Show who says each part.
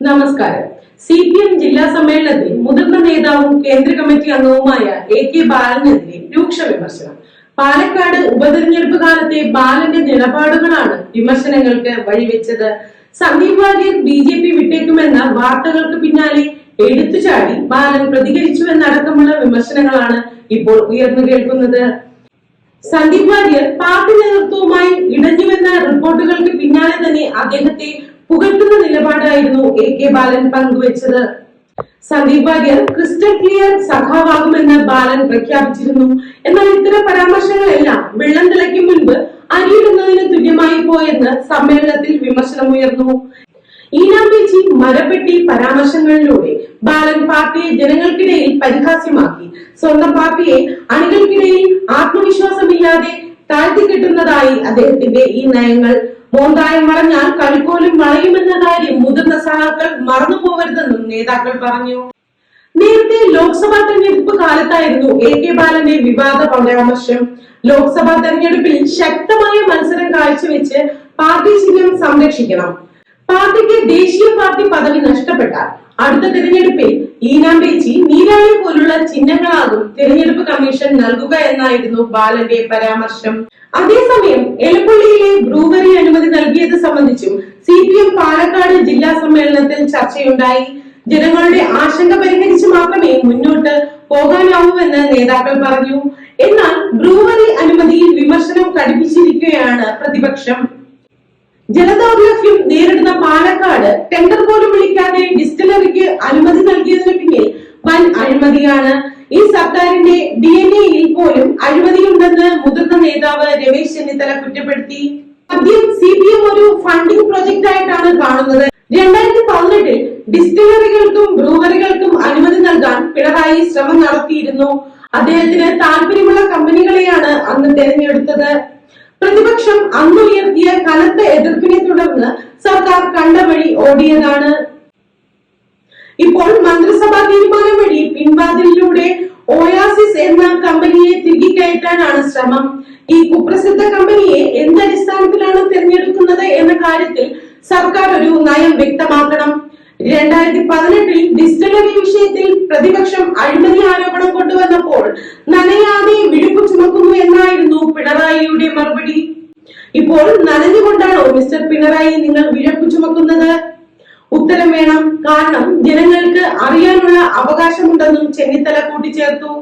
Speaker 1: നമസ്കാരം. CPM ജില്ലാ സമ്മേളനത്തിൽ മുതിർന്ന നേതാവും കേന്ദ്ര കമ്മിറ്റി അംഗവുമായ AK ബാലനെതിരെ രൂക്ഷ വിമർശനം. പാലക്കാട് ഉപതെരഞ്ഞെടുപ്പ് കാലത്തെ ബാലന്റെ നിലപാടുകളാണ് വിമർശനങ്ങൾക്ക് വഴിവെച്ചത്. സന്ദീപ് വാര്യർ BJP വിട്ടേക്കുമെന്ന വാർത്തകൾക്ക് പിന്നാലെ എടുത്തുചാടി ബാലൻ പ്രതികരിച്ചുവെന്നടക്കമുള്ള വിമർശനങ്ങളാണ് ഇപ്പോൾ ഉയർന്നു കേൾക്കുന്നത്. സന്ദീപ് വാര്യർ പാർട്ടി നേതൃത്വവുമായി ഇടഞ്ഞുവെന്ന റിപ്പോർട്ടുകൾക്ക് പിന്നാലെ തന്നെ അദ്ദേഹത്തെ പുകഴ്ത്തുന്ന നിലപാടായിരുന്നു AK ബാലൻ പങ്കുവച്ചത്. സന്ദീപ് വാര്യർ ക്രിസ്റ്റൽ ക്ലിയർ സഖാവാകുമെന്ന് ബാലൻ പ്രഖ്യാപിച്ചിരുന്നു. എന്നാൽ ഇത്തരം പരാമർശങ്ങളെല്ലാം വെള്ളം തിളയ്ക്കും മുൻപ് അരിയിടുന്നതിന് തുല്യമായി പോയെന്ന് സമ്മേളനത്തിൽ വിമർശനമുയർന്നു. ഈനാമ്പേച്ചി മരപ്പെട്ടി പരാമർശങ്ങളിലൂടെ ബാലൻ പാർട്ടിയെ ജനങ്ങൾക്കിടയിൽ പരിഹാസ്യമാക്കി. സ്വന്തം പാർട്ടിയെ അണികൾക്കിടയിൽ ആത്മവിശ്വാസമില്ലാതെ താഴ്ത്തിക്കെട്ടുന്നതായി അദ്ദേഹത്തിന്റെ ഈ നയങ്ങൾ. മോന്തായം വളഞ്ഞാൽ കളിക്കോലും വളയുമെന്ന കാര്യം മുതിർന്ന സഹാക്കൾ മറന്നുപോകരുതെന്നും നേതാക്കൾ പറഞ്ഞു. നേരത്തെ ലോക്സഭാ തെരഞ്ഞെടുപ്പ് കാലത്തായിരുന്നു AK ബാലന്റെ വിവാദ പരാമർശം. ലോക്സഭാ തെരഞ്ഞെടുപ്പിൽ ശക്തമായ മത്സരം കാഴ്ചവെച്ച് പാർട്ടി ചിഹ്നം സംരക്ഷിക്കണം. പാർട്ടിക്ക് ദേശീയ പാർട്ടി പദവി നഷ്ടപ്പെട്ടാൽ അടുത്ത തെരഞ്ഞെടുപ്പിൽ ഈനാമ്പേച്ചി, നീരാളി പോലുള്ള ചിഹ്നങ്ങളാകും തെരഞ്ഞെടുപ്പ് കമ്മീഷൻ നൽകുക എന്നായിരുന്നു ബാലന്റെ പരാമർശം. അതേസമയം എലപ്പള്ളിയിലെ ബ്രൂവറി അനുമതി നൽകിയത് സംബന്ധിച്ചും CPM പാലക്കാട് ജില്ലാ സമ്മേളനത്തിൽ ചർച്ചയുണ്ടായി. ജനങ്ങളുടെ ആശങ്ക പരിഹരിച്ച് മാത്രമേ മുന്നോട്ട് പോകാനാവൂവെന്ന് നേതാക്കൾ പറഞ്ഞു. എന്നാൽ ബ്രൂവറി അനുമതിയിൽ വിമർശനം കടുപ്പിച്ചിരിക്കുകയാണ് പ്രതിപക്ഷം. ജലദൗർലഭ്യം നേരിടുന്ന പാലക്കാട് ടെൻഡർ പോലും വിളിക്കാതെ ഡിസ്റ്റിലറിക്ക് അനുമതി നൽകിയതിനു പിന്നിൽ വൻ അഴിമതിയാണ്. ഈ സർക്കാരിന്റെ DNA-യിൽ പോലും അഴിമതിയുണ്ടെന്ന് മുതിർന്ന നേതാവ് രമേശ് ചെന്നിത്തല കുറ്റപ്പെടുത്തി. ആദ്യം CPM ഒരു ഫണ്ടിംഗ് പ്രൊജക്ട് ആയിട്ടാണ് കാണുന്നത്. 2018-ൽ ഡിസ്റ്റിലറികൾക്കും ബ്രൂവറികൾക്കും അനുമതി നൽകാൻ പിണറായി ശ്രമം നടത്തിയിരുന്നു. അദ്ദേഹത്തിന് താല്പര്യമുള്ള കമ്പനികളെയാണ് അന്ന് തെരഞ്ഞെടുത്തത്. പ്രതിപക്ഷം അന്നുയർത്തിയ കനത്ത എതിർപ്പിനെ തുടർന്ന് സർക്കാർ കണ്ട വഴി ഓടിയതാണ്. ഇപ്പോൾ മന്ത്രിസഭാ തീരുമാനം വഴി പിൻവാതിലിലൂടെ ഓയാസിസ് എന്ന കമ്പനിയെ തിരികെ കയറ്റാനാണ് ശ്രമം. ഈ കുപ്രസിദ്ധ കമ്പനിയെ എന്തടിസ്ഥാനത്തിലാണ് തിരഞ്ഞെടുക്കുന്നത് എന്ന കാര്യത്തിൽ സർക്കാർ ഒരു നയം വ്യക്തമാക്കണം. 2018-ൽ ഡിസ്റ്റിലറി വിഷയത്തിൽ പ്രതിപക്ഷം അഴിമതി ആരോപണം കൊണ്ടുവന്നപ്പോൾ നനയാതെ വിഴുപ്പ് ചുമക്കുന്നു എന്നായിരുന്നു പിണറായിയുടെ മറുപടി. ഇപ്പോൾ നനഞ്ഞുകൊണ്ടാണോ മിസ്റ്റർ പിണറായി നിങ്ങൾ വിഴപ്പ് ചുമക്കുന്നത്? ഉത്തരം വേണം. കാരണം ജനങ്ങൾക്ക് അറിയാനുള്ള അവകാശമുണ്ടെന്നും ചെന്നിത്തല കൂട്ടിച്ചേർത്തു.